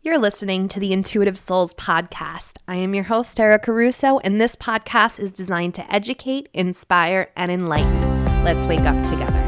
You're listening to the Intuitive Souls podcast. I am your host, Erica Russo, and this podcast is designed to educate, inspire, and enlighten. Let's wake up together.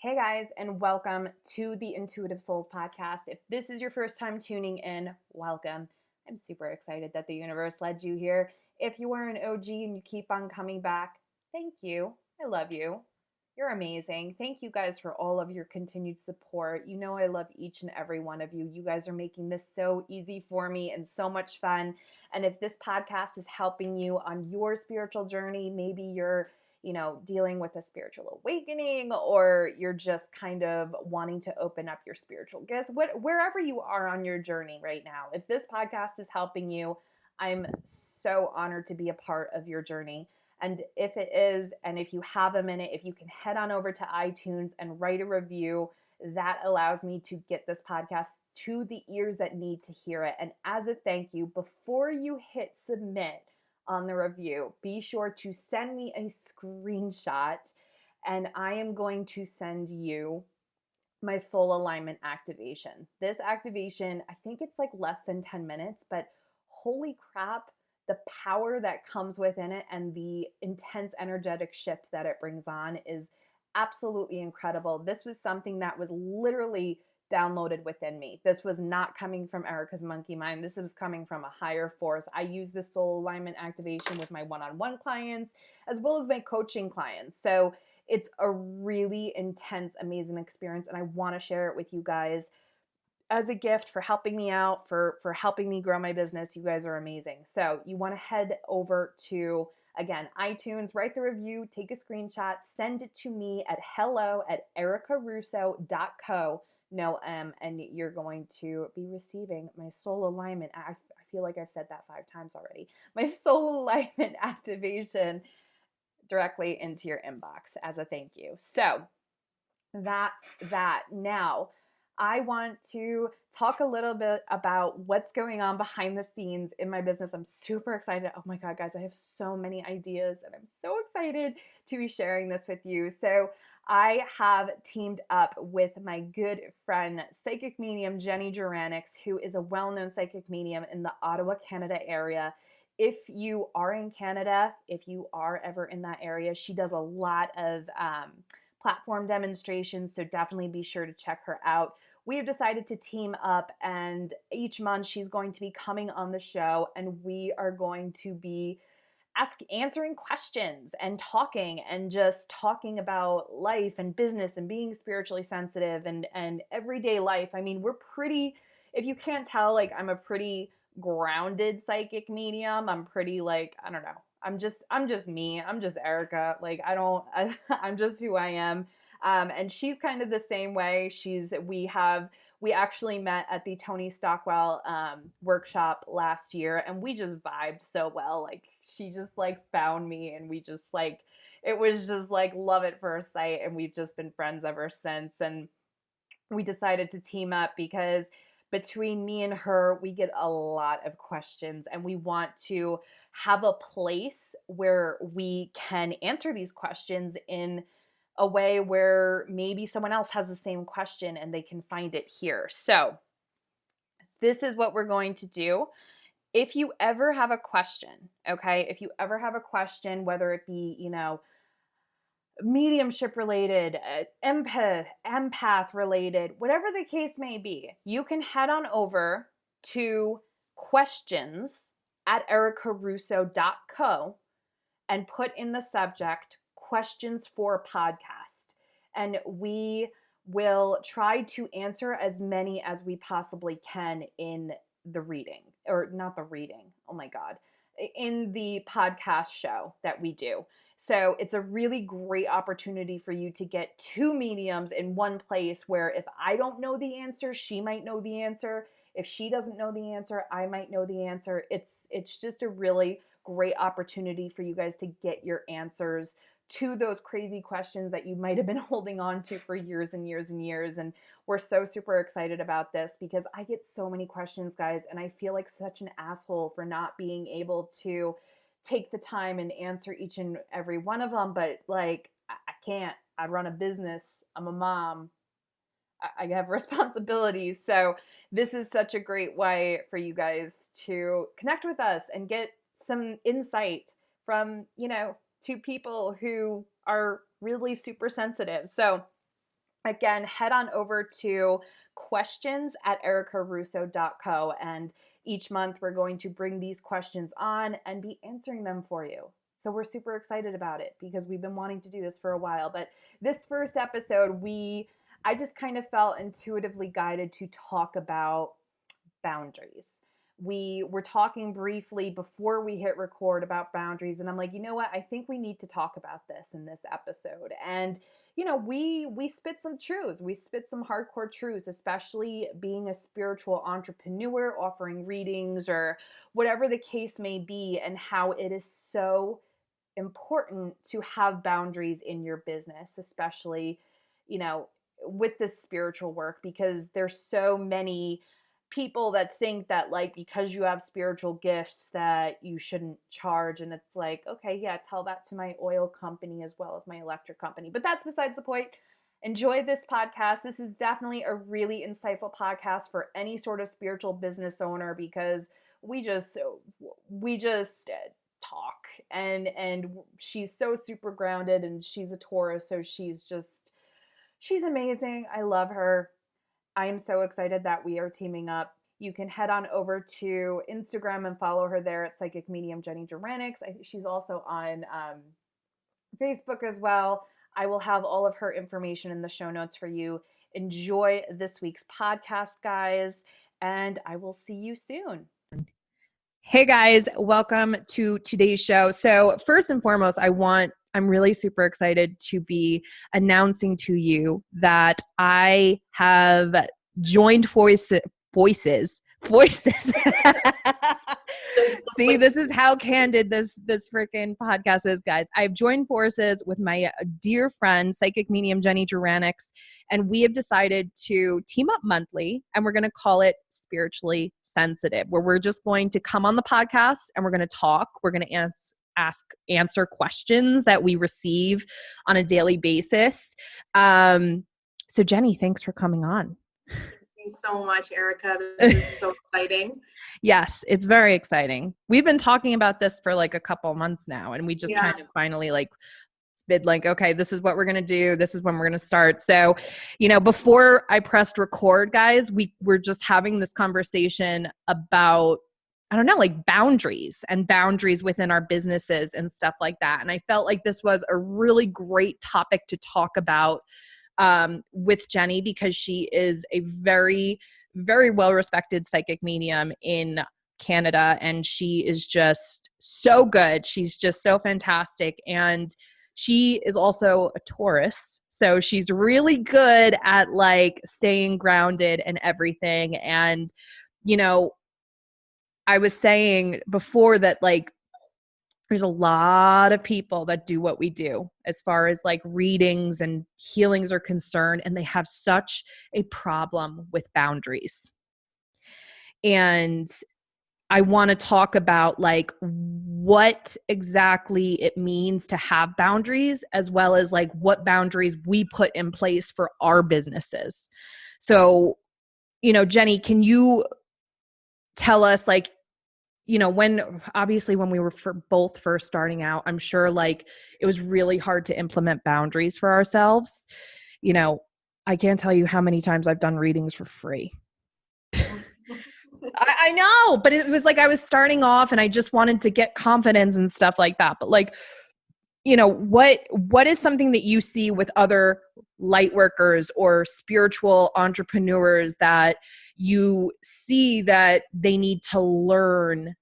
Hey guys, and welcome to the Intuitive Souls podcast. If this is your first time tuning in, welcome. I'm super excited that the universe led you here. If you are an OG and you keep on coming back, thank you. I love you. You're amazing. Thank you guys for all of your continued support. You know I love each and every one of you. You guys are making this so easy for me and so much fun. And if this podcast is helping you on your spiritual journey, maybe you're dealing with a spiritual awakening, or you're just kind of wanting to open up your spiritual gifts, wherever you are on your journey right now. If this podcast is helping you, I'm so honored to be a part of your journey. And if it is, and if you have a minute, if you can head on over to iTunes and write a review, that allows me to get this podcast to the ears that need to hear it. And as a thank you, before you hit submit on the review, be sure to send me a screenshot, and I am going to send you my soul alignment activation. This activation, I think it's like less than 10 minutes, but holy crap, the power that comes within it and the intense energetic shift that it brings on is absolutely incredible. This was something that was literally downloaded within me. This was not coming from Erica's monkey mind. This was coming from a higher force. I use this soul alignment activation with my one-on-one clients as well as my coaching clients. So it's a really intense, amazing experience, and I want to share it with you guys as a gift for helping me out, for helping me grow my business. You guys are amazing. So you want to head over to, again, iTunes, write the review, take a screenshot, send it to me at hello@ericarusso.co. And you're going to be receiving my soul alignment. I feel like I've said that 5 times already. My soul alignment activation directly into your inbox as a thank you. So that's that. Now, I want to talk a little bit about what's going on behind the scenes in my business. I'm super excited. Oh my God, guys, I have so many ideas, and I'm so excited to be sharing this with you. So I have teamed up with my good friend, psychic medium Jeni Juranics, who is a well-known psychic medium in the Ottawa, Canada area. If you are in Canada, if you are ever in that area, she does a lot of platform demonstrations, so definitely be sure to check her out. We have decided to team up, and each month she's going to be coming on the show, and we are going to be answering questions and talking about life and business and being spiritually sensitive and everyday life. I mean, if you can't tell, like, I'm a pretty grounded psychic medium. I'm pretty, like, I don't know. I'm just me. I'm just Erica. Like, I'm just who I am. And she's kind of the same way. We actually met at the Tony Stockwell workshop last year, and we just vibed so well. Like, she just like found me, and we just like, it was just like love at first sight, and we've just been friends ever since. And we decided to team up because between me and her, we get a lot of questions, and we want to have a place where we can answer these questions in a way where maybe someone else has the same question and they can find it here. So this is what we're going to do. If you ever have a question, okay, whether it be, mediumship related, empath related, whatever the case may be, you can head on over to questions@ericarusso.co and put in the subject questions for podcast. And we will try to answer as many as we possibly can in the reading, or not the reading. Oh my God. In the podcast show that we do. So it's a really great opportunity for you to get 2 mediums in one place, where if I don't know the answer, she might know the answer. If she doesn't know the answer, I might know the answer. It's just a really great opportunity for you guys to get your answers to those crazy questions that you might have been holding on to for years and years and years. And we're so super excited about this because I get so many questions, guys, and I feel like such an asshole for not being able to take the time and answer each and every one of them. But like, I can't. I run a business. I'm a mom. I have responsibilities. So this is such a great way for you guys to connect with us and get some insight from, two people who are really super sensitive. So again, head on over to questions@ericarusso.co, and each month we're going to bring these questions on and be answering them for you. So we're super excited about it because we've been wanting to do this for a while. But this first episode, I just kind of felt intuitively guided to talk about boundaries. We were talking briefly before we hit record about boundaries, and I'm like, you know what? I think we need to talk about this in this episode. And we spit some truths. We spit some hardcore truths, especially being a spiritual entrepreneur, offering readings or whatever the case may be, and how it is so important to have boundaries in your business, especially, with this spiritual work, because there's so many people that think that like because you have spiritual gifts that you shouldn't charge. And it's like, okay, yeah, tell that to my oil company as well as my electric company. But that's besides the point. Enjoy this podcast. This is definitely a really insightful podcast for any sort of spiritual business owner, because we just talk, and she's so super grounded, and she's a Taurus, so she's amazing. I love her. I am so excited that we are teaming up. You can head on over to Instagram and follow her there at Psychic Medium Jeni Juranics. She's also on Facebook as well. I will have all of her information in the show notes for you. Enjoy this week's podcast, guys, and I will see you soon. Hey guys, welcome to today's show. So first and foremost, I'm really super excited to be announcing to you that I have joined voices. See, this is how candid this freaking podcast is, guys. I've joined forces with my dear friend, Psychic Medium Jeni Juranics, and we have decided to team up monthly, and we're going to call it Spiritually Sensitive, where we're just going to come on the podcast and we're going to talk. We're going to answer questions that we receive on a daily basis. So Jeni, thanks for coming on. Thanks so much, Erica. This is so exciting. Yes, it's very exciting. We've been talking about this for like a couple months now, and we just kind of finally been like, okay, this is what we're going to do. This is when we're going to start. So, before I pressed record, guys, we were just having this conversation about, I don't know, like boundaries within our businesses and stuff like that. And I felt like this was a really great topic to talk about with Jeni, because she is a very, very well-respected psychic medium in Canada, and she is just so good. She's just so fantastic. And she is also a Taurus, so she's really good at like staying grounded and everything. And, I was saying before that like there's a lot of people that do what we do as far as like readings and healings are concerned, and they have such a problem with boundaries. And I want to talk about like what exactly it means to have boundaries, as well as like what boundaries we put in place for our businesses. So, Jeni, can you tell us like, when we were both first starting out, I'm sure like it was really hard to implement boundaries for ourselves. I can't tell you how many times I've done readings for free. I know, but it was like I was starting off and I just wanted to get confidence and stuff like that. But like, what is something that you see with other light workers or spiritual entrepreneurs that you see that they need to learn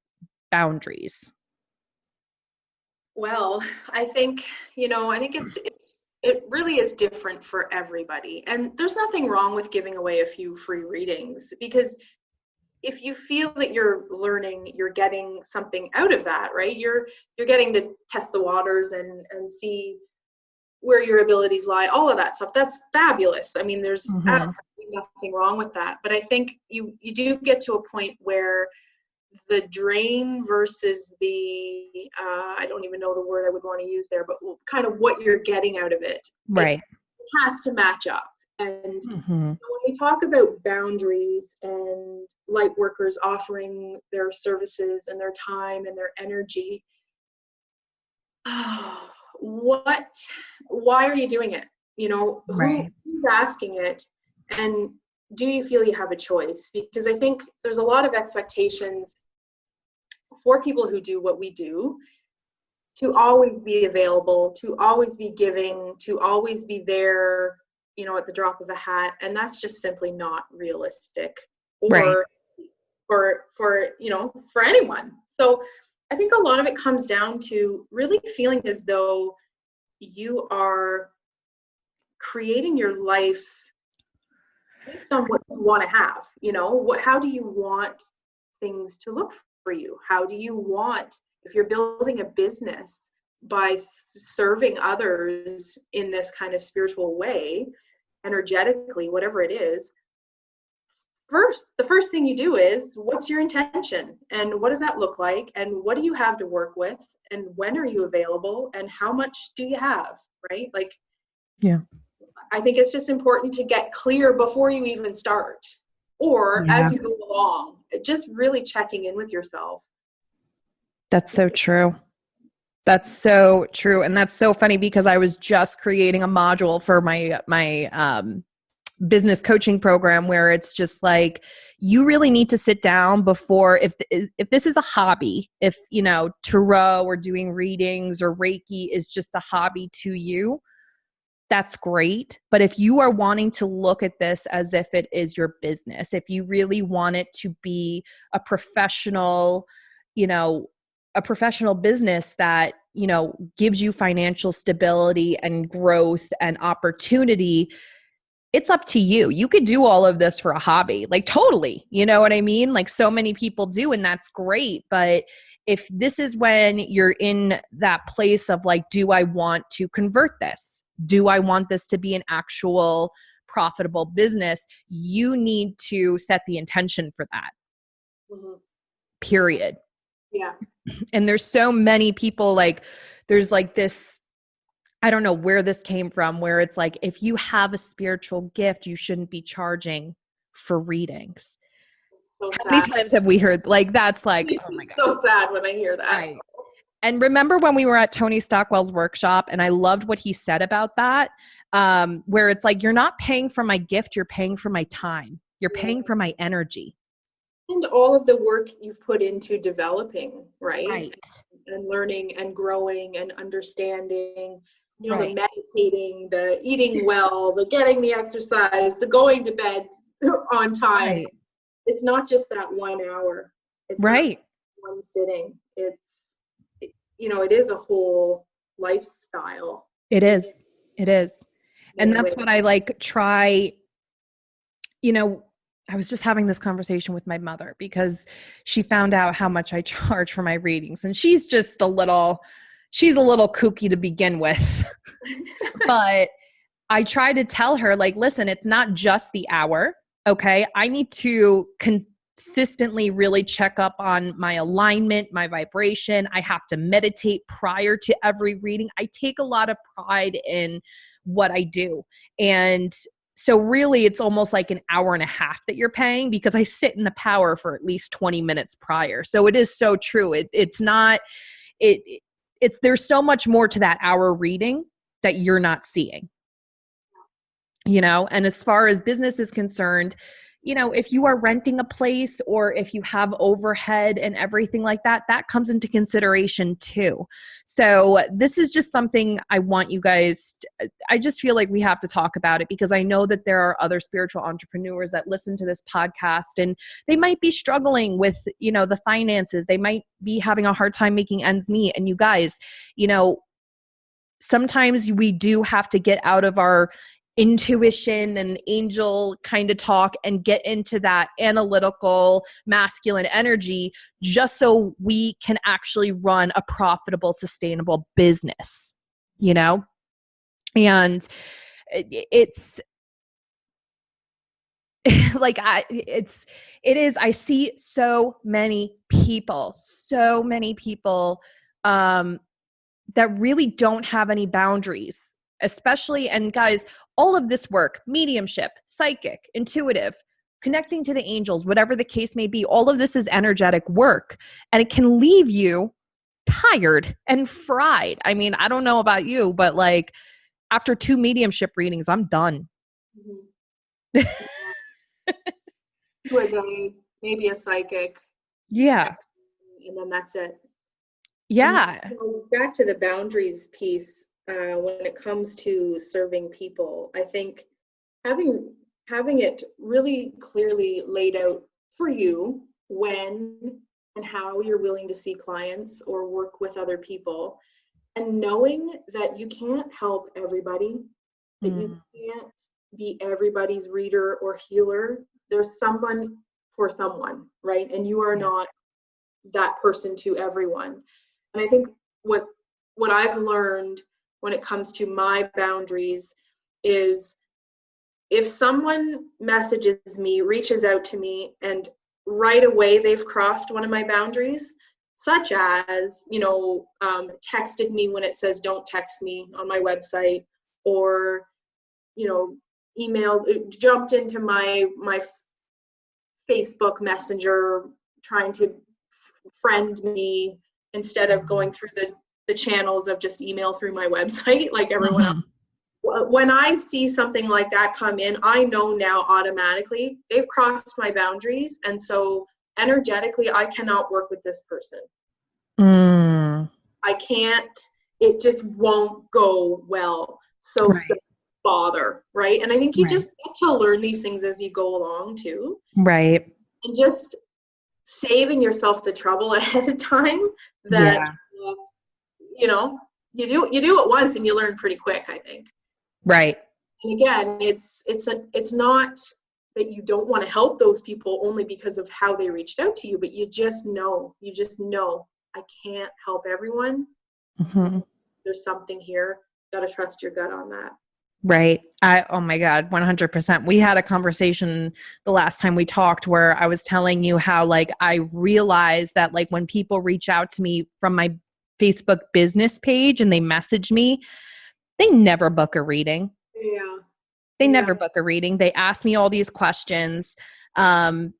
boundaries? Well, I think it really is different for everybody. And there's nothing wrong with giving away a few free readings, because if you feel that you're learning, you're getting something out of that, right? You're getting to test the waters and see where your abilities lie, all of that stuff. That's fabulous. I mean, there's Mm-hmm. absolutely nothing wrong with that. But I think you do get to a point where the drain versus the, I don't even know the word I would want to use there, but kind of what you're getting out of it, Right. it has to match up. And Mm-hmm. when we talk about boundaries and light workers offering their services and their time and their energy, why are you doing it? You know, Right. who's asking it? And do you feel you have a choice? Because I think there's a lot of expectations for people who do what we do to always be available, to always be giving, to always be there, you know, at the drop of a hat. And that's just simply not realistic or for you know, for anyone. So I think a lot of it comes down to really feeling as though you are creating your life based on what you want to have. You know, how do you want things to look for you? How do you want, if you're building a business by serving others in this kind of spiritual way, energetically, whatever it is, the first thing you do is, what's your intention and what does that look like and what do you have to work with and when are you available and how much do you have, right? Like, Yeah. I think it's just important to get clear before you even start, or as you go along, just really checking in with yourself. That's so true. That's so true. And that's so funny because I was just creating a module for my business coaching program where it's just like, you really need to sit down before, if this is a hobby, if, you know, tarot or doing readings or Reiki is just a hobby to you, that's great. But if you are wanting to look at this as if it is your business, if you really want it to be a professional, you know, a professional business that, you know, gives you financial stability and growth and opportunity, it's up to you. You could do all of this for a hobby, like totally, you know what I mean? Like so many people do, and that's great. But if this is when you're in that place of like, do I want to convert this? Do I want this to be an actual profitable business? You need to set the intention for that. Mm-hmm. Period. Yeah. And there's so many people, like there's like this, I don't know where this came from, where it's like, if you have a spiritual gift, you shouldn't be charging for readings. So How many sad. times have we heard, like, that's like, oh my God. So sad when I hear that. Right. And remember when we were at Tony Stockwell's workshop, and I loved what he said about that, where it's like, you're not paying for my gift, you're paying for my time. You're paying for my energy. And all of the work you've put into developing, right? Right. And learning and growing and understanding, you know, Right. the meditating, the eating well, the getting the exercise, the going to bed on time. Right. It's not just that 1 hour. It's Right. not one sitting. You know, it is a whole lifestyle. It is. It is. And that's Anyway. what I like try, you know, I was just having this conversation with my mother because she found out how much I charge for my readings, and she's a little kooky to begin with. But I try to tell her, like, listen, it's not just the hour. Okay. I need to consistently really check up on my alignment, my vibration. I have to meditate prior to every reading. I take a lot of pride in what I do. And so really it's almost like an hour and a half that you're paying, because I sit in the power for at least 20 minutes prior. So it is so true. It's there's so much more to that hour reading that you're not seeing, you know? And as far as business is concerned, you know, if you are renting a place or if you have overhead and everything like that, that comes into consideration too. So this is just something I want you guys I just feel like we have to talk about it, because I know that there are other spiritual entrepreneurs that listen to this podcast and they might be struggling with, you know, the finances. They might be having a hard time making ends meet. And you guys, you know, sometimes we do have to get out of our intuition and angel kind of talk and get into that analytical masculine energy, just so we can actually run a profitable, sustainable business, you know? And it's like, I see so many people, that really don't have any boundaries, especially, and guys, all of this work, mediumship, psychic, intuitive, connecting to the angels, whatever the case may be, all of this is energetic work, and it can leave you tired and fried. I mean, I don't know about you, but like after 2 mediumship readings, I'm done. Mm-hmm. To a day, maybe a psychic. Yeah. And then that's it. Yeah. And, back to the boundaries piece, when it comes to serving people, I think having it really clearly laid out for you when and how you're willing to see clients or work with other people, and knowing that you can't help everybody, that you can't be everybody's reader or healer. There's someone for someone, right? And you are not that person to everyone. And I think what I've learned when it comes to my boundaries is, if someone messages me, reaches out to me, and right away they've crossed one of my boundaries, such as, texted me when it says don't text me on my website, or, emailed, jumped into my Facebook Messenger trying to friend me instead of going through the channels of just email through my website like everyone else. When I see something like that come in, I know now automatically they've crossed my boundaries. And so energetically, I cannot work with this person. I can't, it just won't go well. So don't bother, right? And I think you just get to learn these things as you go along too. Right. And just saving yourself the trouble ahead of time that, you do it once and you learn pretty quick, I think. Right. And again, it's not that you don't want to help those people only because of how they reached out to you, but you just know I can't help everyone. There's something here. Got to trust your gut on that. Right. Oh my God, 100%. We had a conversation the last time we talked where I was telling you how, like, I realized that, like, when people reach out to me from my Facebook business page and they message me, they never book a reading. Yeah. They never book a reading. They ask me all these questions, and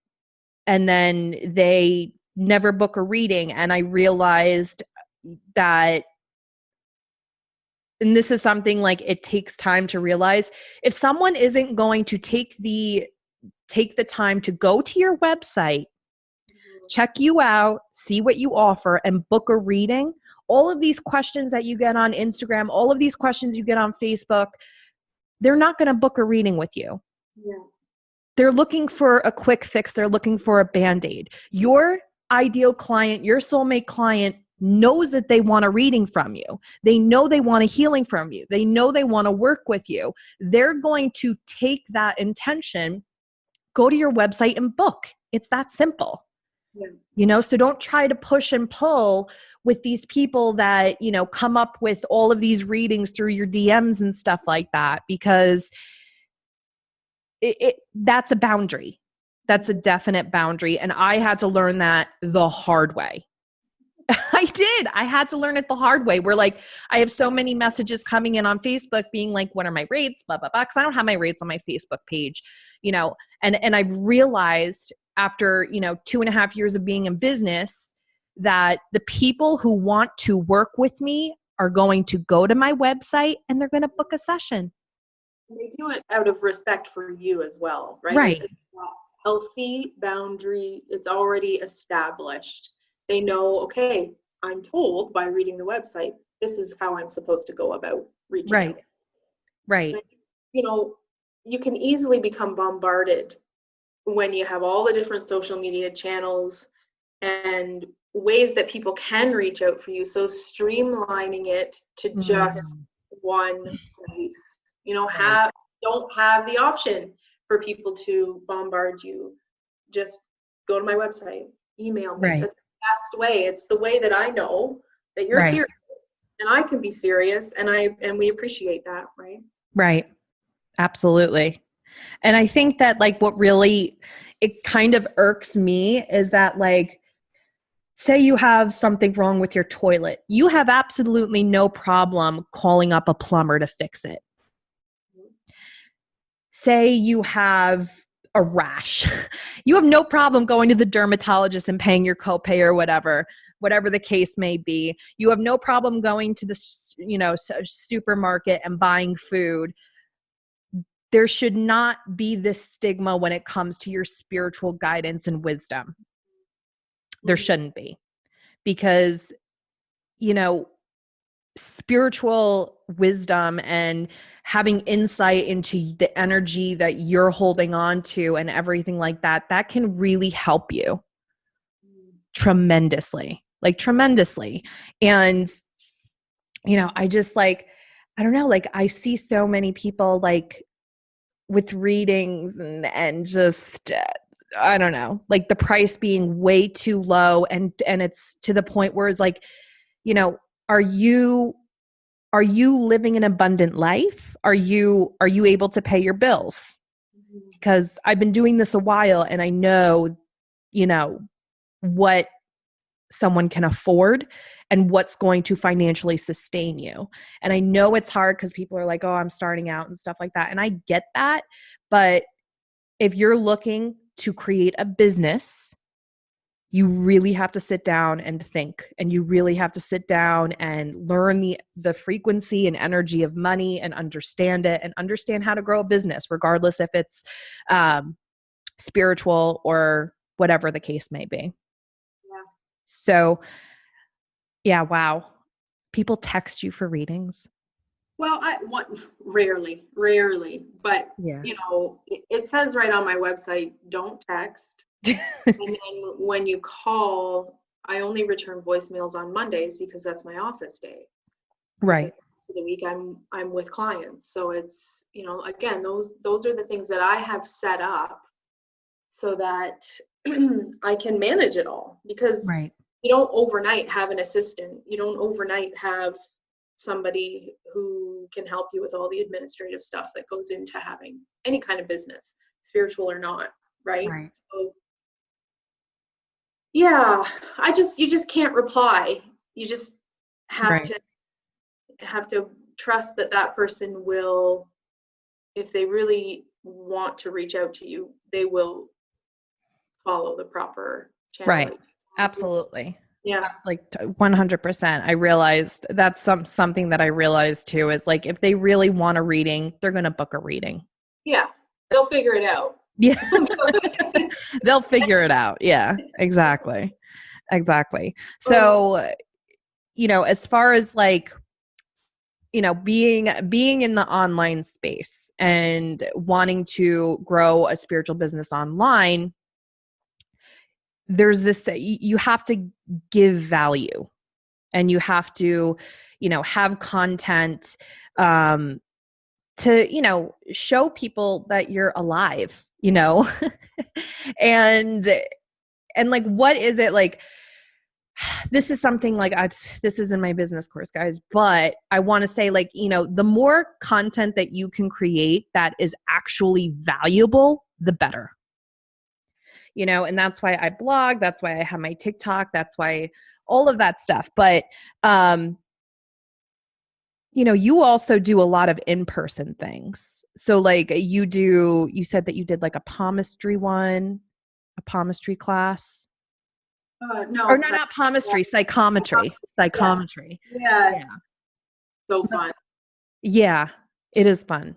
then they never book a reading. And I realized that, and this is something like it takes time to realize, if someone isn't going to take the time to go to your website, check you out, see what you offer, and book a reading, all of these questions that you get on Instagram, all of these questions you get on Facebook, they're not going to book a reading with you. Yeah. They're looking for a quick fix. They're looking for a Band-Aid. Your ideal client, your soulmate client, knows that they want a reading from you. They know they want a healing from you. They know they want to work with you. They're going to take that intention, go to your website and book. It's that simple. Yeah. So don't try to push and pull with these people that, come up with all of these readings through your DMs and stuff like that, because that's a boundary. That's a definite boundary. And I had to learn that the hard way. I did. I had to learn it the hard way. Where, like, I have so many messages coming in on Facebook being like, what are my rates? Blah, blah, blah. Because I don't have my rates on my Facebook page, and I've realized after, 2.5 years of being in business that the people who want to work with me are going to go to my website and they're going to book a session. They do it out of respect for you as well, right? Right. It's a healthy boundary. It's already established. They know, okay, I'm told by reading the website, this is how I'm supposed to go about reaching out. Right. And, you can easily become bombarded when you have all the different social media channels and ways that people can reach out for you. So streamlining it to just one place, don't have the option for people to bombard you. Just go to my website, email me. Right. That's the best way. It's the way that I know that you're serious and I can be serious, and we appreciate that, right? Right. Absolutely. And I think that like what really, it kind of irks me is that like, say you have something wrong with your toilet. You have absolutely no problem calling up a plumber to fix it. Say you have a rash. You have no problem going to the dermatologist and paying your copay or whatever the case may be. You have no problem going to the, supermarket and buying food. There should not be this stigma when it comes to your spiritual guidance and wisdom. There shouldn't be, because, spiritual wisdom and having insight into the energy that you're holding on to and everything like that, that can really help you tremendously. And, I just like, I don't know, like I see so many people like with readings and just, I don't know, like the price being way too low. And it's to the point where it's like, are you living an abundant life? Are you able to pay your bills? Because I've been doing this a while and I know, what someone can afford and what's going to financially sustain you. And I know it's hard because people are like, oh, I'm starting out and stuff like that. And I get that. But if you're looking to create a business, you really have to sit down and think, and you really have to sit down and learn the frequency and energy of money and understand it and understand how to grow a business, regardless if it's spiritual or whatever the case may be. Yeah. So, yeah, wow. People text you for readings. Well, rarely, but Yeah. it says right on my website, don't text. And then when you call, I only return voicemails on Mondays because that's my office day. Right. So the week I'm with clients. So it's, again, those are the things that I have set up so that I can manage it all, because Right. you don't overnight have an assistant. You don't overnight have somebody who can help you with all the administrative stuff that goes into having any kind of business, spiritual or not, right? So yeah, you just can't reply. You just have to trust that person will, if they really want to reach out to you, they will follow the proper channel. Right. Absolutely. Yeah. Like 100%. I realized that's something that I realized too, is like, if they really want a reading, they're going to book a reading. Yeah. They'll figure it out. Yeah. They'll figure it out. Yeah, exactly. So, as far as like, being in the online space and wanting to grow a spiritual business online, there's this, you have to give value, and you have to, have content, to, show people that you're alive, and like, what is it like? This is something like, this is in my business course, guys, but I want to say, like, the more content that you can create that is actually valuable, the better. And that's why I blog, that's why I have my TikTok, that's why all of that stuff. But you also do a lot of in-person things. So like you said that you did like a palmistry class. No. Or no, not palmistry, psychometry. Yeah. So fun. Yeah, it is fun.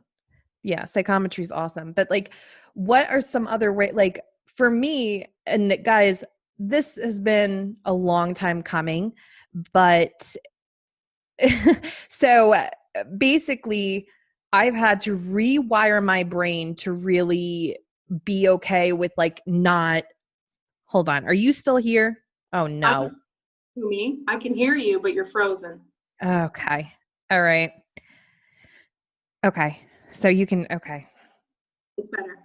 Yeah, psychometry is awesome. But like, what are some other way, like for me, and guys, this has been a long time coming, but so basically I've had to rewire my brain to really be okay with like not, hold on, are you still here? Oh no. I can hear you, but you're frozen. Okay. All right. Okay. So you can, okay. It's better.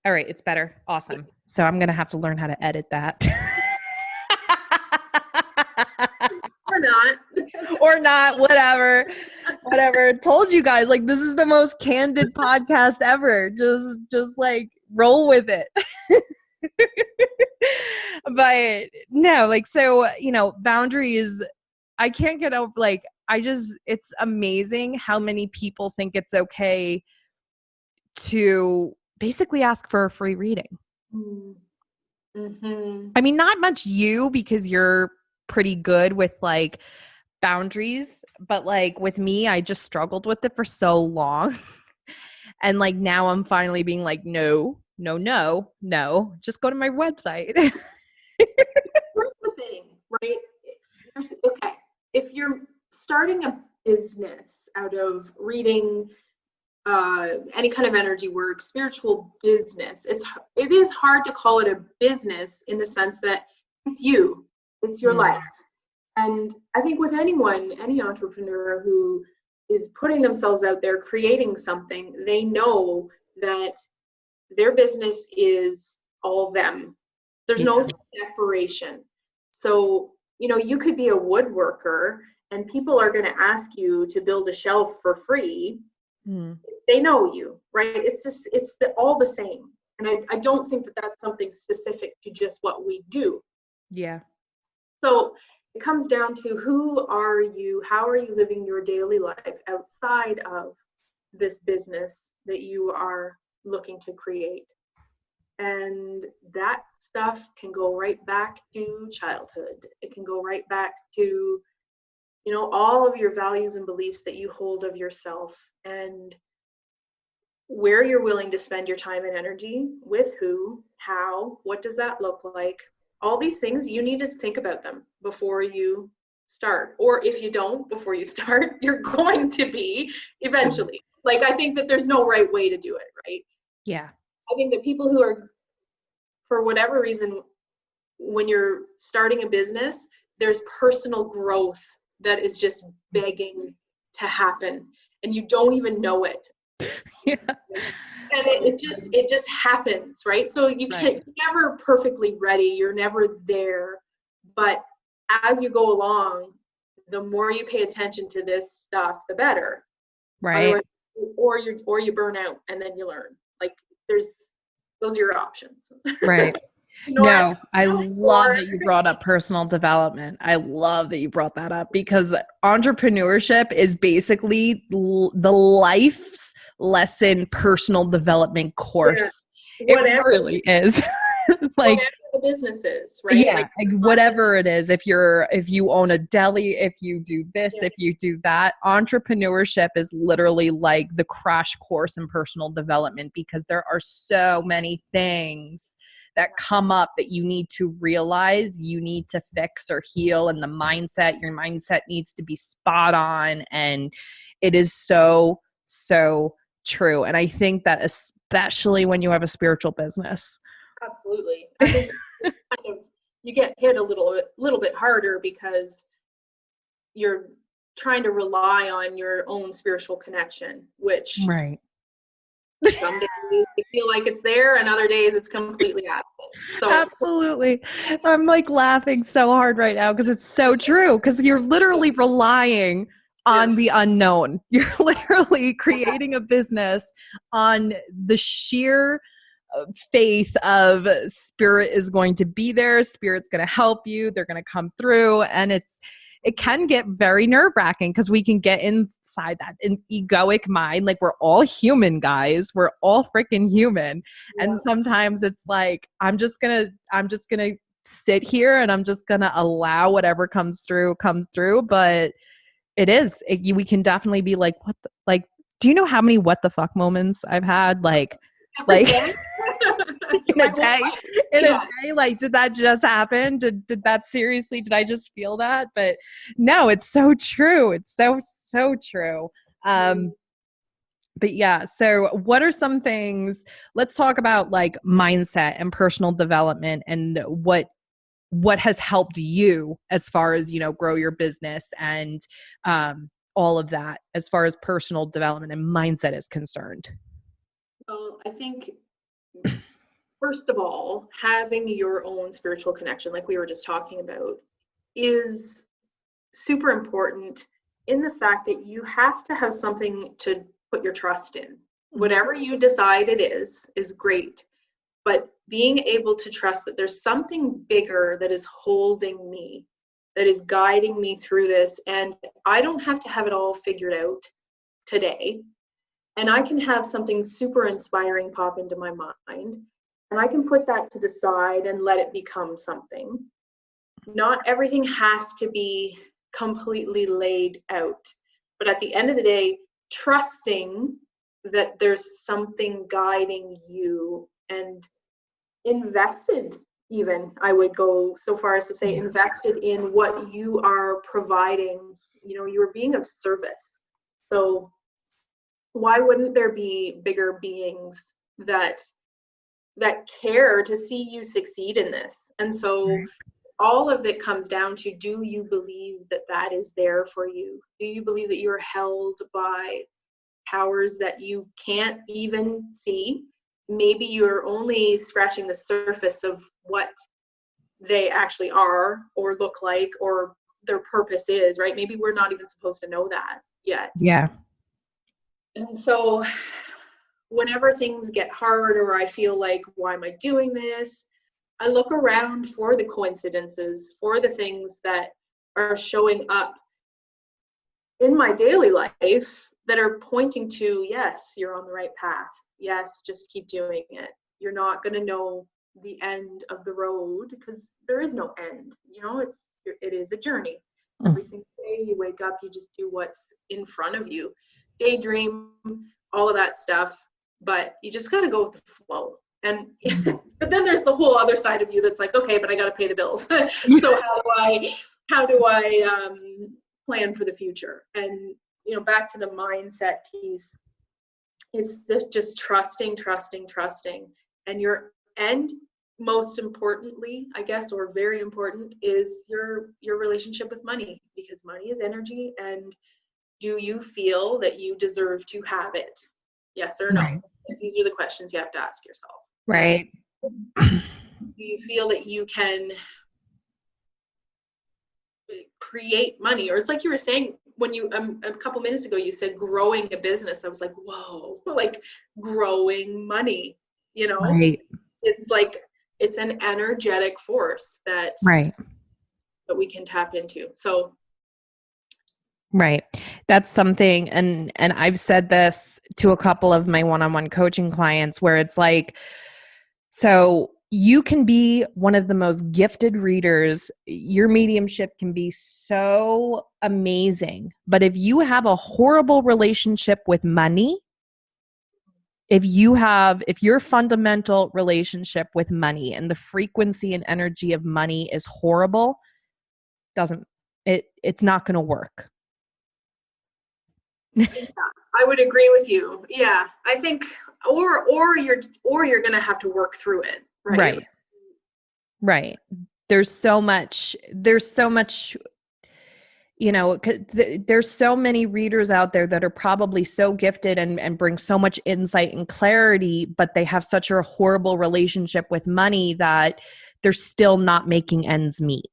All right. It's better. Awesome. So I'm going to have to learn how to edit that. not. Or not, whatever. Told you guys, like, this is the most candid podcast ever. Just like roll with it. But no, like, so, boundaries, I can't get over, like, it's amazing how many people think it's okay to basically ask for a free reading. Mm-hmm. I mean, not much you, because you're pretty good with like boundaries, but like with me, I just struggled with it for so long. And like now I'm finally being like, no, just go to my website. Here's the thing, right? Okay, if you're starting a business out of reading any kind of energy work, spiritual business, it is hard to call it a business in the sense that it's you, it's your life. And I think with anyone, any entrepreneur who is putting themselves out there, creating something, they know that their business is all them. There's no separation. So, you could be a woodworker and people are going to ask you to build a shelf for free. They know you, right? It's all the same. And I don't think that that's something specific to just what we do. Yeah. So it comes down to who are you? How are you living your daily life outside of this business that you are looking to create? And that stuff can go right back to childhood. It can go right back to, all of your values and beliefs that you hold of yourself, and where you're willing to spend your time and energy, with who, how, what does that look like? All these things, you need to think about them before you start. Or if you don't before you start, you're going to be eventually. Like, I think that there's no right way to do it, right? Yeah. I think that people who are, for whatever reason, when you're starting a business, there's personal growth that is just begging to happen, and you don't even know it. Yeah. And it just happens, right? So you can't, you're never perfectly ready, you're never there. But as you go along, the more you pay attention to this stuff, the better. Right. Or you burn out and then you learn. Like, those are your options. Right. No, I love that you brought up personal development. I love that you brought that up, because entrepreneurship is basically the life's lesson personal development course. Yeah, it really is. Like, whatever the business is, right? Yeah, like whatever it is. If you own a deli, if you do this, if you do that, entrepreneurship is literally like the crash course in personal development, because there are so many things that come up that you need to realize you need to fix or heal, and your mindset needs to be spot on. And it is so true. And I think that especially when you have a spiritual business. Absolutely. I think it's kind of, you get hit a little bit harder because you're trying to rely on your own spiritual connection, which some days you feel like it's there and other days it's completely absent. So absolutely. I'm like laughing so hard right now because it's so true, because you're literally relying on the unknown. You're literally creating a business on the sheer faith of spirit is going to be there, spirit's going to help you, they're going to come through. And it can get very nerve-wracking because we can get inside that an egoic mind. Like, we're all human, guys. We're all freaking human. Yeah. And sometimes it's like, I'm just gonna sit here and I'm just gonna allow whatever comes through. But we can definitely be like, what the, like, do you know how many what the fuck moments I've had? Like in a day, like, did that just happen? Did that seriously, did I just feel that? But no, it's so true. It's so true. But yeah, so what are some things, let's talk about like mindset and personal development, and what has helped you as far as, grow your business and all of that as far as personal development and mindset is concerned. Well, I think, first of all, having your own spiritual connection, like we were just talking about, is super important in the fact that you have to have something to put your trust in. Whatever you decide it is great. But being able to trust that there's something bigger that is holding me, that is guiding me through this, and I don't have to have it all figured out today. And I can have something super inspiring pop into my mind, and I can put that to the side and let it become something. Not everything has to be completely laid out, but at the end of the day, trusting that there's something guiding you, and invested, even I would go so far as to say invested in what you are providing. You're being of service. So why wouldn't there be bigger beings that care to see you succeed in this? And so all of it comes down to, do you believe that is there for you? Do you believe that you're held by powers that you can't even see? Maybe you're only scratching the surface of what they actually are or look like or their purpose is, right? Maybe we're not even supposed to know that yet. Yeah. And so whenever things get hard, or I feel like, why am I doing this? I look around for the coincidences, for the things that are showing up in my daily life that are pointing to, yes, you're on the right path. Yes, just keep doing it. You're not going to know the end of the road, because there is no end. It is a journey. Every single day you wake up, you just do what's in front of you. Daydream, all of that stuff, but you just got to go with the flow. And but then there's the whole other side of you that's like, okay, but I got to pay the bills. So how do I plan for the future? And back to the mindset piece, it's just trusting, and most importantly, I guess, or very important, is your relationship with money, because money is energy. And do you feel that you deserve to have it? Yes or no? Right. These are the questions you have to ask yourself. Right. Do you feel that you can create money? Or it's like you were saying when you a couple minutes ago, you said growing a business. I was like, whoa, like growing money, Right. It's like, it's an energetic force that we can tap into. So right. That's something, and I've said this to a couple of my one-on-one coaching clients, where it's like, so you can be one of the most gifted readers. Your mediumship can be so amazing. But if you have a horrible relationship with money, if your fundamental relationship with money and the frequency and energy of money is horrible, it's not going to work. Yeah, I would agree with you. Yeah, I think, or you're going to have to work through it. Right. There's so much, there's so many readers out there that are probably so gifted and bring so much insight and clarity, but they have such a horrible relationship with money that they're still not making ends meet.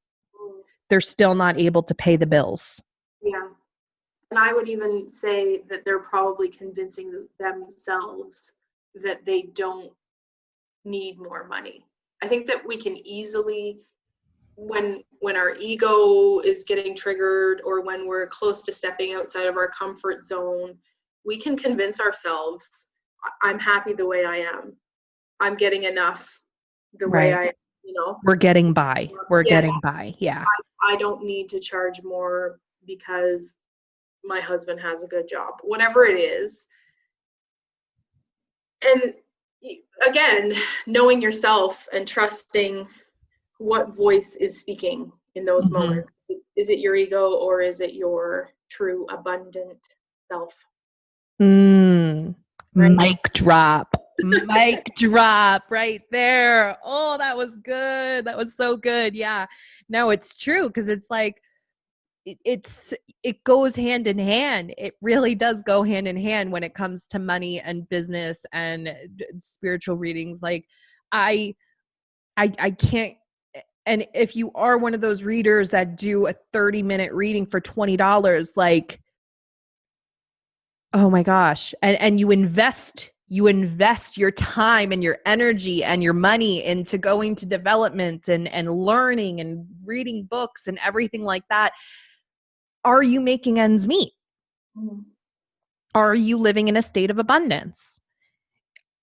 They're still not able to pay the bills. Yeah. And I would even say that they're probably convincing themselves that they don't need more money. I think that we can easily, when our ego is getting triggered, or when we're close to stepping outside of our comfort zone, we can convince ourselves, I'm happy the way I am. I'm getting enough the way I, we're getting by. Getting by. Yeah. I don't need to charge more because my husband has a good job, whatever it is. And again, knowing yourself and trusting what voice is speaking in those moments. Is it your ego, or is it your true abundant self? Right? Mic drop. Mic drop right there. Oh, that was good. That was so good. Yeah. No, it's true, because it's like, it goes hand in hand. It really does go hand in hand when it comes to money and business and spiritual readings. Like I can't, And if you are one of those readers that do a 30-minute reading for $20, like, oh my gosh. And you invest your time and your energy and your money into going to development and learning and reading books and everything like that. Are you making ends meet? Mm. Are you living in a state of abundance?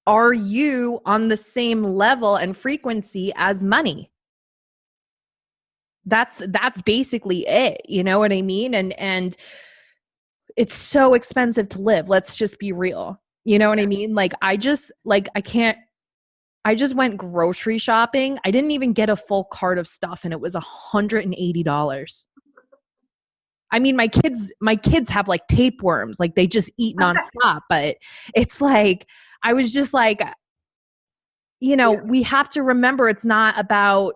Are you on the same level and frequency as money? That's basically it. You know what I mean? And it's so expensive to live. Let's just be real. You know what I mean? Like, I just went grocery shopping. I didn't even get a full cart of stuff and it was $180. I mean, my kids have like tapeworms, like they just eat nonstop, but it's like, I was just like, we have to remember it's not about,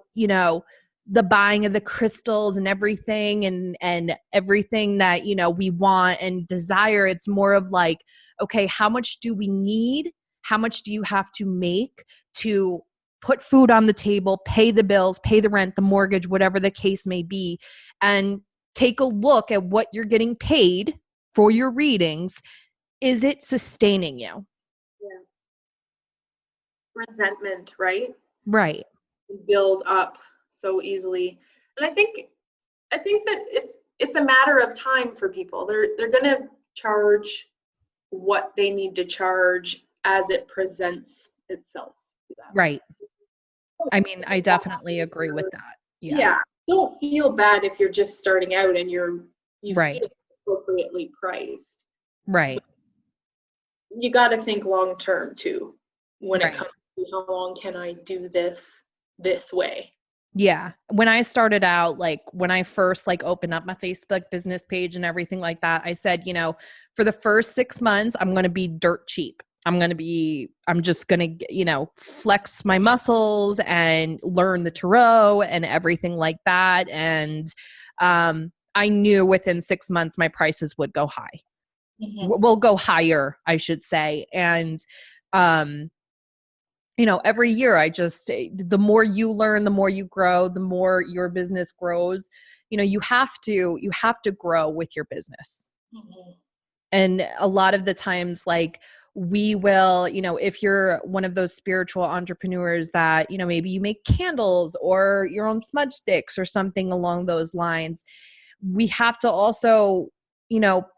the buying of the crystals and everything and everything that, we want and desire. It's more of like, okay, how much do we need? How much do you have to make to put food on the table, pay the bills, pay the rent, the mortgage, whatever the case may be, and take a look at what you're getting paid for your readings. Is it sustaining you? Yeah. Resentment, right? Right. Build up so easily. And I think that it's a matter of time for people. They're going to charge what they need to charge as it presents itself to them. Right. I mean, I definitely agree with that. Yeah. Don't feel bad if you're just starting out and you right. feel appropriately priced. Right. You got to think long term too when it comes to how long can I do this way. Yeah. When I started out, like when I first opened up my Facebook business page and everything like that, I said, for the first 6 months, I'm going to be dirt cheap. I'm just going to, flex my muscles and learn the tarot and everything like that. And I knew within 6 months my prices would go high. Mm-hmm. Will go higher, I should say. And every year the more you learn, the more you grow, the more your business grows. You have to grow with your business. Mm-hmm. And a lot of the times, we will, if you're one of those spiritual entrepreneurs that, maybe you make candles or your own smudge sticks or something along those lines, we have to also,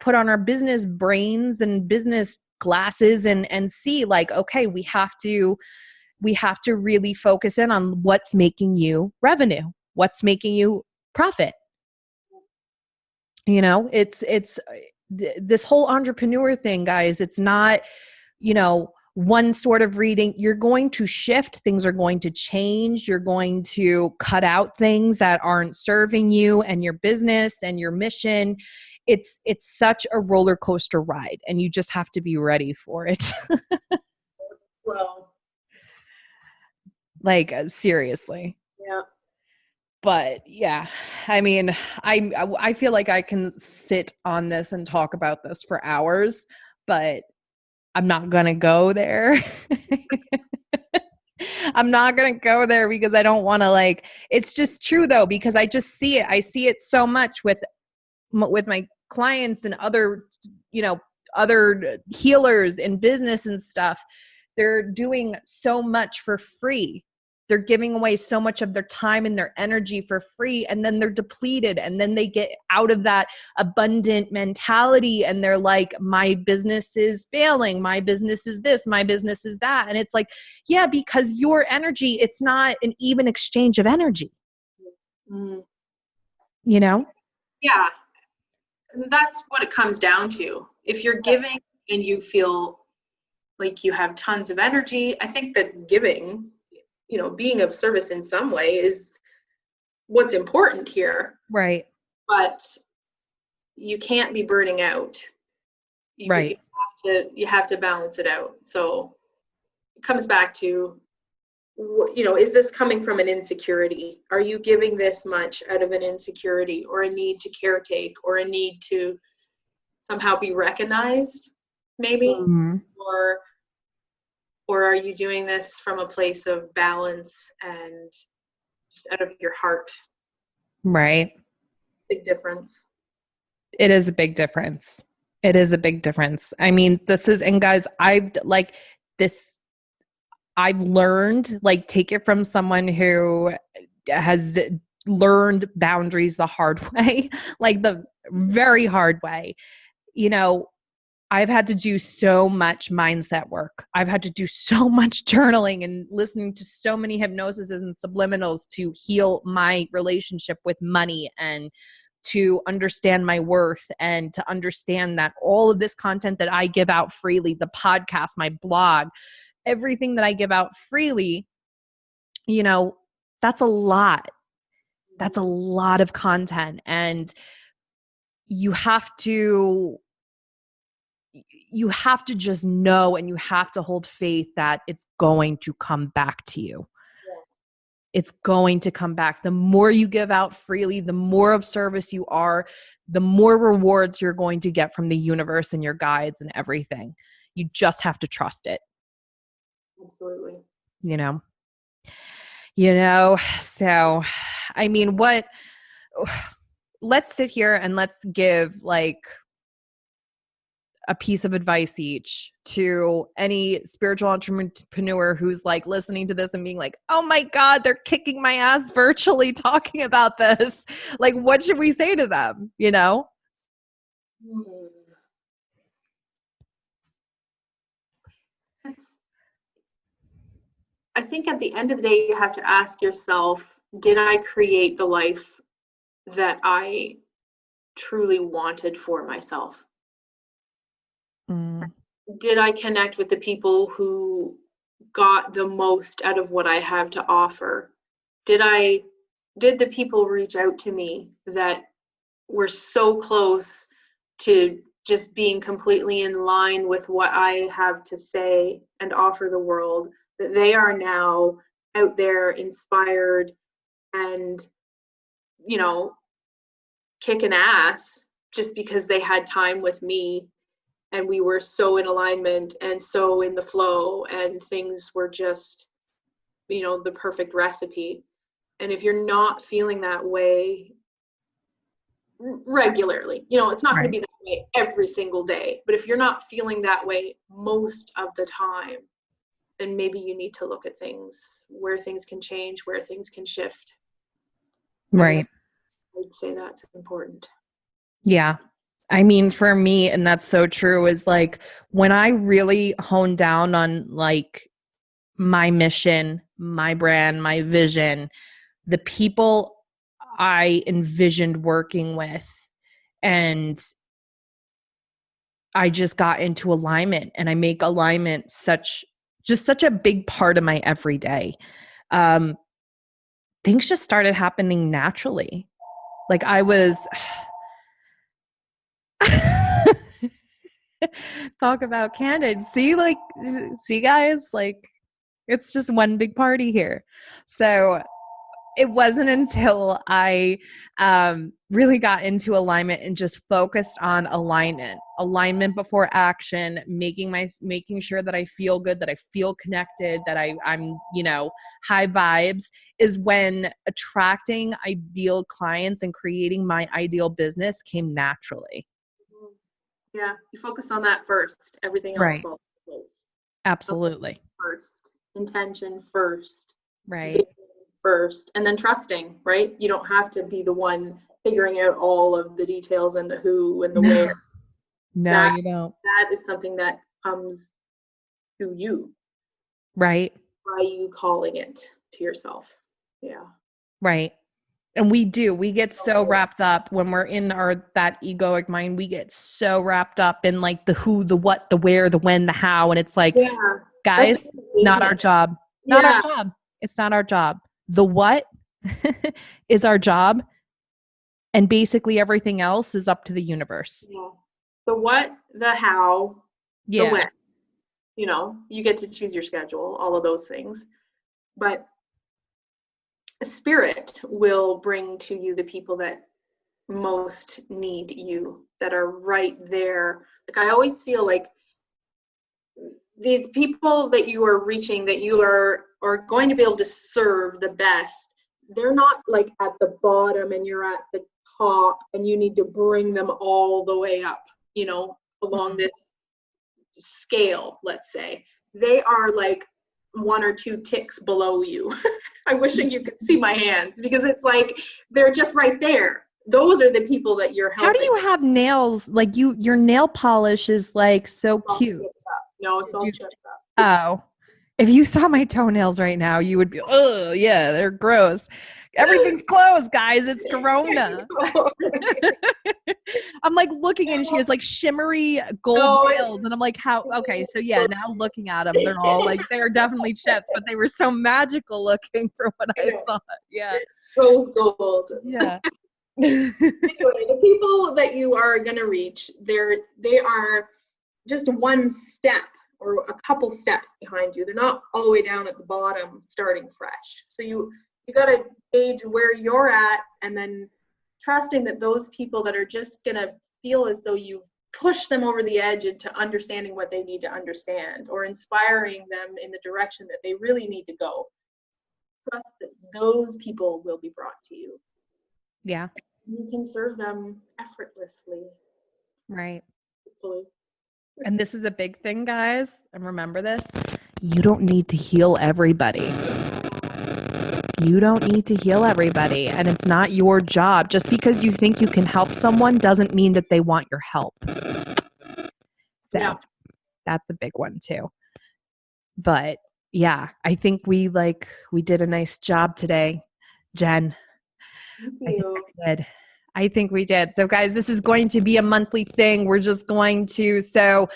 put on our business brains and business glasses and see okay, we have to really focus in on what's making you revenue, what's making you profit. It's this whole entrepreneur thing, guys. It's not, one sort of reading. You're going to shift. Things are going to change. You're going to cut out things that aren't serving you and your business and your mission. It's such a roller coaster ride, and you just have to be ready for it. Well, seriously. Yeah. But yeah, I mean, I feel like I can sit on this and talk about this for hours, but I'm not going to go there. I'm not going to go there because I don't want to it's just true though, because I just see it. I see it so much with my clients and other, other healers in business and stuff. They're doing so much for free. They're giving away so much of their time and their energy for free, and then they're depleted, and then they get out of that abundant mentality and they're like, my business is failing, my business is this, my business is that. And it's like, yeah, because your energy, it's not an even exchange of energy. Mm-hmm. Yeah. That's what it comes down to. If you're giving and you feel like you have tons of energy, I think that giving, being of service in some way is what's important here. Right. But you can't be burning out. Right. You have to balance it out. So it comes back to, is this coming from an insecurity? Are you giving this much out of an insecurity or a need to caretake or a need to somehow be recognized, maybe? Mm-hmm. Or are you doing this from a place of balance and just out of your heart. Right. Big difference. It is a big difference. It is a big difference. I mean, and guys, I've learned, like, take it from someone who has learned boundaries the hard way, like the very hard way. You know, I've had to do so much mindset work. I've had to do so much journaling and listening to so many hypnoses and subliminals to heal my relationship with money and to understand my worth and to understand that all of this content that I give out freely, the podcast, my blog, everything that I give out freely, you know, that's a lot. That's a lot of content. And you have to just know, and you have to hold faith that it's going to come back to you. It's going to come back. The more you give out freely, the more of service you are, the more rewards you're going to get from the universe and your guides and everything. You just have to trust it. Absolutely. You know, so, I mean, let's sit here and let's give like a piece of advice each to any spiritual entrepreneur who's like listening to this and being like, oh my God, they're kicking my ass virtually talking about this. Like, what should we say to them? You know? I think at the end of the day, you have to ask yourself, did I create the life that I truly wanted for myself? Did I connect with the people who got the most out of what I have to offer? Did the people reach out to me that were so close to just being completely in line with what I have to say and offer the world, that they are now out there inspired and, you know, kicking ass just because they had time with me and we were so in alignment and so in the flow and things were just, you know, the perfect recipe. And if you're not feeling that way regularly, you know, it's not going to be that way every single day, but if you're not feeling that way most of the time, then maybe you need to look at things, where things can change, where things can shift. Right. I'd say that's important. Yeah. I mean, for me, and that's so true, is like when I really hone down on like my mission, my brand, my vision, the people I envisioned working with, and I just got into alignment, and I make alignment such a big part of my everyday. Things just started happening naturally. Like I was talk about candid. See guys, like it's just one big party here. So it wasn't until I really got into alignment and just focused on alignment before action, making sure that I feel good, that I feel connected, that I'm, you know, high vibes, is when attracting ideal clients and creating my ideal business came naturally. Yeah, you focus on that first. Everything else falls in place. Absolutely. First, intention first. Right. First, and then trusting, right? You don't have to be the one figuring out all of the details and the who and the where. No, you don't. That is something that comes to you. Right. By you calling it to yourself. Yeah. Right. And we get so wrapped up when we're in that egoic mind. We get so wrapped up in like the who, the what, the where, the when, the how. And it's like, guys, not our job. Not our job. It's not our job. The what is our job. And basically everything else is up to the universe. Yeah. The what, the how, the when. You know, you get to choose your schedule, all of those things. But spirit will bring to you the people that most need you, that are right there. Like I always feel like these people that you are reaching, that you are going to be able to serve the best, they're not like at the bottom and you're at the top and you need to bring them all the way up, you know, along this scale, let's say. They are like one or two ticks below you. I'm wishing you could see my hands because it's like they're just right there. Those are the people that you're helping. How do you have nails like your nail polish is like so cute? No, it's all chipped up. Oh, if you saw my toenails right now, you would be, oh yeah, they're gross. Everything's closed, guys. It's Corona. I'm like looking and she has like shimmery gold nails. And I'm like, how? Okay, so yeah, now looking at them, they're all like, they're definitely chipped, but they were so magical looking for what I saw. Yeah. Rose gold. Yeah. Anyway, the people that you are going to reach, they are just one step or a couple steps behind you. They're not all the way down at the bottom starting fresh. So you got to gauge where you're at and then trusting that those people that are just going to feel as though you've pushed them over the edge into understanding what they need to understand or inspiring them in the direction that they really need to go. Trust that those people will be brought to you. Yeah. You can serve them effortlessly. Right. Hopefully. And this is a big thing, guys. And remember this, you don't need to heal everybody. You don't need to heal everybody. And it's not your job. Just because you think you can help someone doesn't mean that they want your help. So that's a big one too. But yeah, I think we did a nice job today, Jen. Thank you. I think we did. So guys, this is going to be a monthly thing. We're just going to, so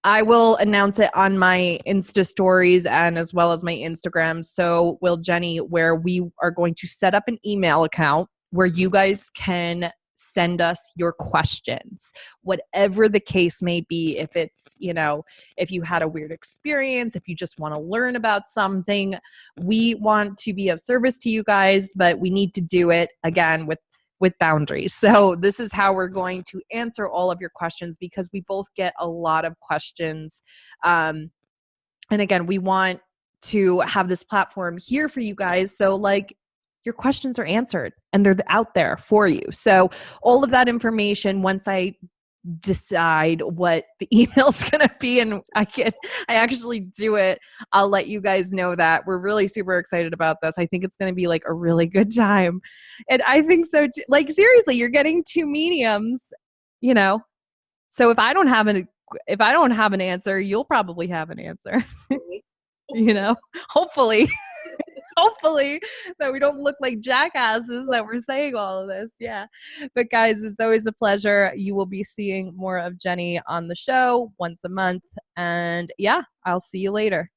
I will announce it on my Insta stories and as well as my Instagram. So will Jeni, where we are going to set up an email account where you guys can send us your questions, whatever the case may be. If it's, if you had a weird experience, if you just want to learn about something, we want to be of service to you guys, but we need to do it again with boundaries. So this is how we're going to answer all of your questions because we both get a lot of questions. And again, we want to have this platform here for you guys. So your questions are answered and they're out there for you. So all of that information, once I decide what the email's going to be and I actually do it, I'll let you guys know that. We're really super excited about this. I think it's going to be like a really good time. And I think so too. Like seriously, you're getting two mediums, So if I don't have an answer, you'll probably have an answer. Hopefully. Hopefully that we don't look like jackasses that we're saying all of this. Yeah. But guys, it's always a pleasure. You will be seeing more of Jeni on the show once a month. And yeah, I'll see you later.